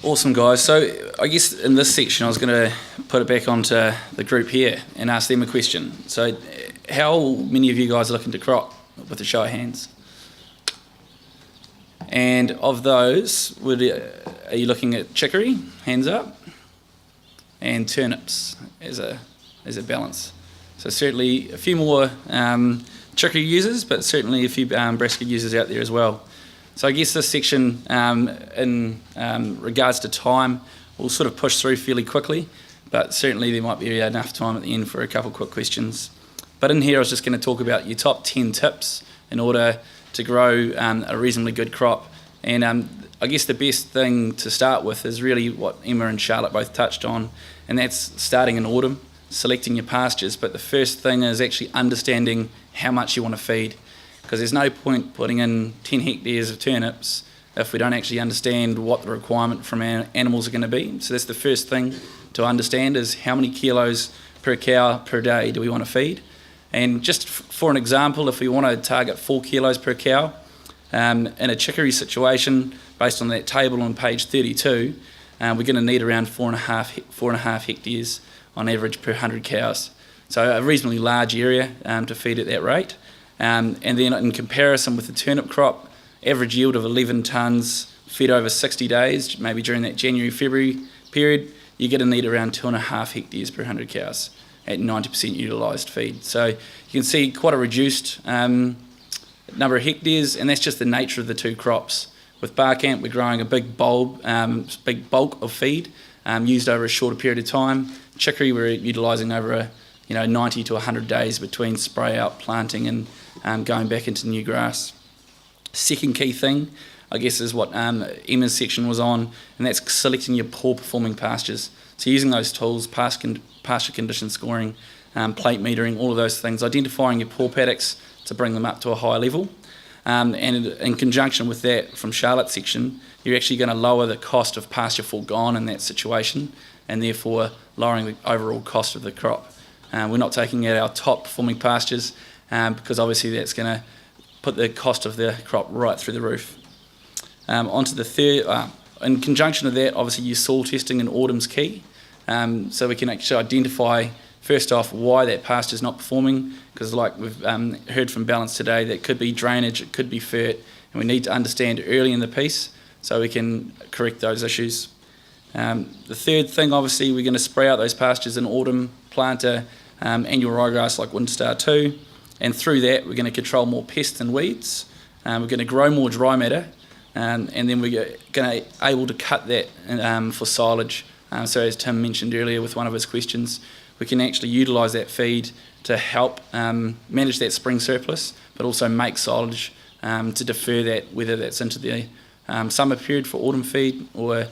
Awesome, guys. So I guess in this section I was going to put it back onto the group here and ask them a question. So how many of you guys are looking to crop with a show of hands? And of those, are you looking at chicory, hands up, and turnips as a balance? So certainly a few more chicory users, but certainly a few brassica users out there as well. So I guess this section, in regards to time, we'll sort of push through fairly quickly, but certainly there might be enough time at the end for a couple of quick questions. But in here I was just going to talk about your top 10 tips in order to grow a reasonably good crop. And I guess the best thing to start with is really what Emma and Charlotte both touched on, and that's starting in autumn, selecting your pastures. But the first thing is actually understanding how much you want to feed, because there's no point putting in 10 hectares of turnips if we don't actually understand what the requirement from our animals are going to be. So that's the first thing to understand, is how many kilos per cow per day do we want to feed. And just for an example, if we want to target 4 kilos per cow, in a chicory situation, based on that table on page 32, we're going to need around 4.5 hectares on average per 100 cows. So a reasonably large area to feed at that rate. And then in comparison with the turnip crop, average yield of 11 tonnes fed over 60 days, maybe during that January-February period, you're going to need around 2.5 hectares per 100 cows at 90% utilised feed. So you can see quite a reduced number of hectares, and that's just the nature of the two crops. With Barcamp, we're growing a big bulk of feed used over a shorter period of time. Chicory, we're utilising over 90 to 100 days between spray out, planting, and going back into new grass. Second key thing, I guess, is what Emma's section was on, and that's selecting your poor performing pastures. So using those tools, pasture condition scoring, plate metering, all of those things, identifying your poor paddocks to bring them up to a higher level. And in conjunction with that, from Charlotte's section, you're actually going to lower the cost of pasture foregone in that situation, and therefore lowering the overall cost of the crop. We're not taking out our top performing pastures because obviously that's going to put the cost of the crop right through the roof. Onto the third, in conjunction with that, obviously your soil testing in autumn's key. So we can actually identify first off why that pasture is not performing, because like we've heard from Balance today, that could be drainage, it could be fert, and we need to understand early in the piece so we can correct those issues. The third thing, obviously, we're going to spray out those pastures in autumn, plant annual ryegrass like Winterstar 2, and through that we're going to control more pests and weeds. We're going to grow more dry matter, and then we're going to able to cut that for silage. So as Tim mentioned earlier with one of his questions, we can actually utilise that feed to help manage that spring surplus, but also make silage to defer that, whether that's into the summer period for autumn feed, or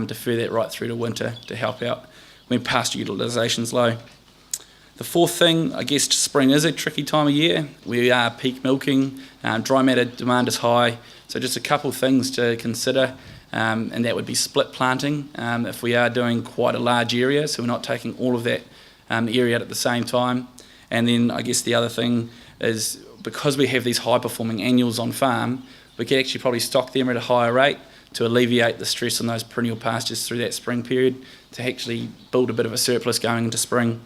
defer that right through to winter to help out when pasture utilisation's low. The fourth thing, I guess spring is a tricky time of year. We are peak milking, dry matter demand is high, so just a couple of things to consider, and that would be split planting if we are doing quite a large area, so we're not taking all of that area out at the same time. And then I guess the other thing is, because we have these high performing annuals on farm, we could actually probably stock them at a higher rate to alleviate the stress on those perennial pastures through that spring period, to actually build a bit of a surplus going into spring.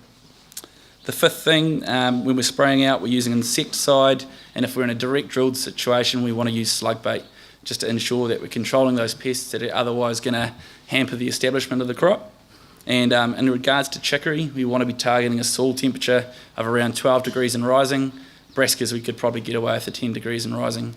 The fifth thing, when we're spraying out, we're using insecticide, and if we're in a direct drilled situation, we want to use slug bait, just to ensure that we're controlling those pests that are otherwise going to hamper the establishment of the crop. And in regards to chicory, we want to be targeting a soil temperature of around 12 degrees and rising. Brassicas, we could probably get away with a 10 degrees and rising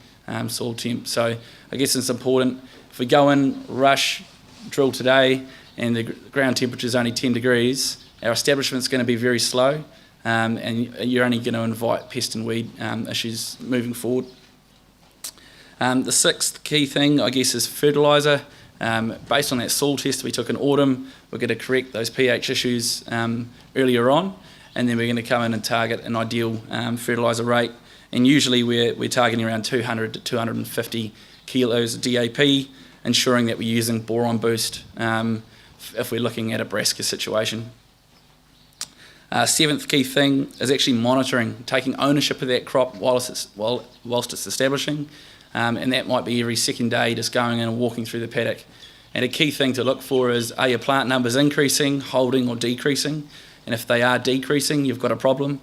soil temp. So I guess it's important, if we go in, rush, drill today, and the ground temperature is only 10 degrees, our establishment's going to be very slow, and you're only going to invite pest and weed issues moving forward. The sixth key thing, I guess, is fertiliser. Based on that soil test we took in autumn, we're going to correct those pH issues earlier on, and then we're going to come in and target an ideal fertiliser rate. And usually we're targeting around 200 to 250 kilos of DAP, ensuring that we're using boron boost if we're looking at a brassica situation. Seventh key thing is actually monitoring, taking ownership of that crop whilst it's establishing, and that might be every second day just going in and walking through the paddock And a key thing to look for is, are your plant numbers increasing, holding or decreasing? And if they are decreasing, you've got a problem.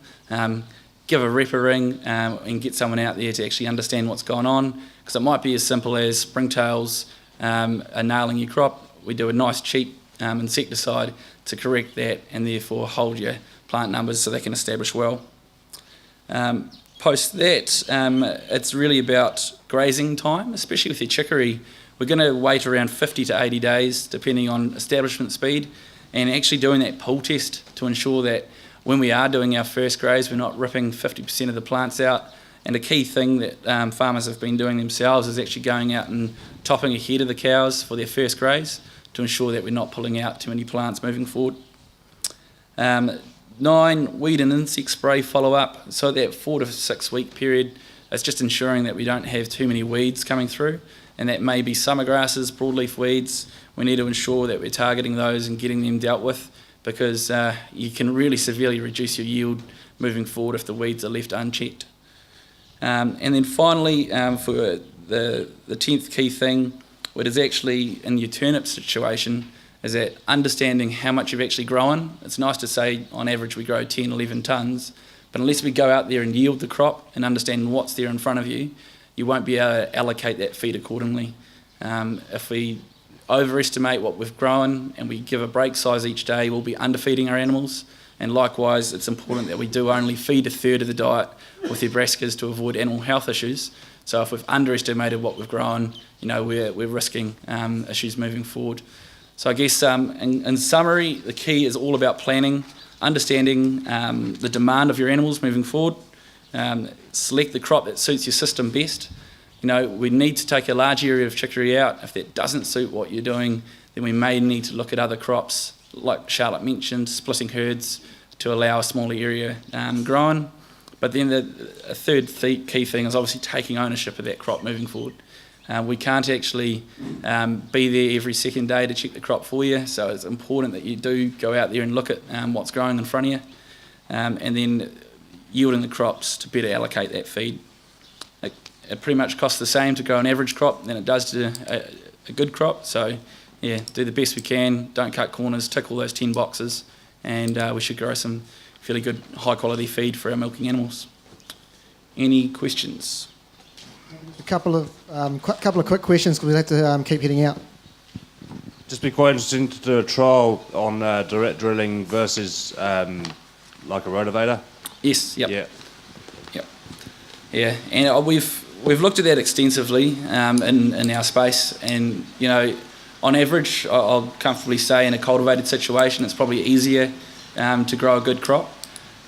Give a rep a ring and get someone out there to actually understand what's going on, because it might be as simple as springtails are nailing your crop. We do a nice cheap insecticide to correct that and therefore hold your plant numbers so they can establish well. Post that, it's really about grazing time, especially with your chicory. We're going to wait around 50 to 80 days depending on establishment speed, and actually doing that pull test to ensure that when we are doing our first graze, we're not ripping 50% of the plants out. And a key thing that farmers have been doing themselves is actually going out and topping ahead of the cows for their first graze to ensure that we're not pulling out too many plants moving forward. 9, weed and insect spray follow-up. So that 4 to 6 week period, it's just ensuring that we don't have too many weeds coming through, and that may be summer grasses, broadleaf weeds. We need to ensure that we're targeting those and getting them dealt with, because you can really severely reduce your yield moving forward if the weeds are left unchecked. And then finally, for the 10th key thing, what is actually in your turnip situation, is that understanding how much you've actually grown. It's nice to say on average we grow 10, 11 tonnes, but unless we go out there and yield the crop and understand what's there in front of you, you won't be able to allocate that feed accordingly. If we overestimate what we've grown and we give a break size each day, we'll be underfeeding our animals. And likewise, it's important that we do only feed a third of the diet with your brassicas to avoid animal health issues. So if we've underestimated what we've grown, we're risking issues moving forward. So I guess in summary, the key is all about planning, understanding the demand of your animals moving forward, select the crop that suits your system best. We need to take a large area of chicory out. If that doesn't suit what you're doing, then we may need to look at other crops, like Charlotte mentioned, splitting herds to allow a smaller area growing. But then a third key thing is obviously taking ownership of that crop moving forward. We can't actually be there every second day to check the crop for you, so it's important that you do go out there and look at what's growing in front of you, and then yielding the crops to better allocate that feed. It pretty much costs the same to grow an average crop than it does to a good crop, so yeah, do the best we can, don't cut corners, tick all those 10 boxes, and we should grow some fairly good high quality feed for our milking animals. Any questions? A couple of quick questions, because we have to keep heading out. Just be quite interesting to do a trial on direct drilling versus like a rotavator. Yes. Yep. Yeah. Yep. Yeah, and we've looked at that extensively in our space, and on average, I'll comfortably say in a cultivated situation, it's probably easier to grow a good crop,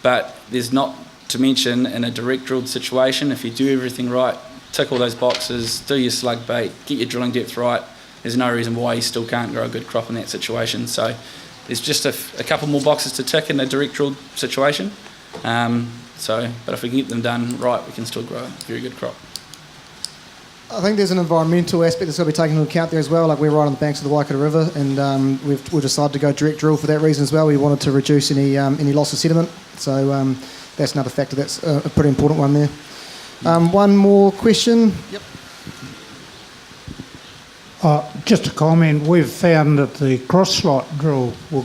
but there's not to mention in a direct drilled situation, if you do everything right, tick all those boxes, do your slug bait, get your drilling depth right, there's no reason why you still can't grow a good crop in that situation. So there's just a couple more boxes to tick in a direct drilled situation. But if we can get them done right, we can still grow a very good crop. I think there's an environmental aspect that's got to be taken into account there as well. Like, we're right on the banks of the Waikato River, and we've decided to go direct drill for that reason as well. We wanted to reduce any loss of sediment, so that's another factor that's a pretty important one there. One more question. Yep. Just a comment. We've found that the cross-slot drill will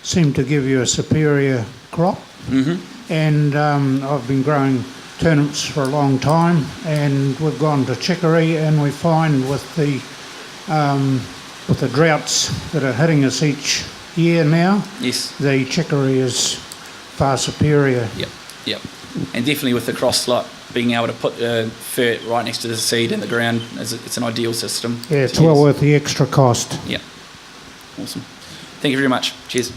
seem to give you a superior crop. Mm-hmm. And I've been growing turnips for a long time, and we've gone to chicory, and we find with the droughts that are hitting us each year now, yes, the chicory is far superior. Yep. And definitely with the cross-slot, being able to put the fert right next to the seed in the ground, it's an ideal system. Yeah, it's well worth the extra cost. Yeah. Awesome. Thank you very much. Cheers.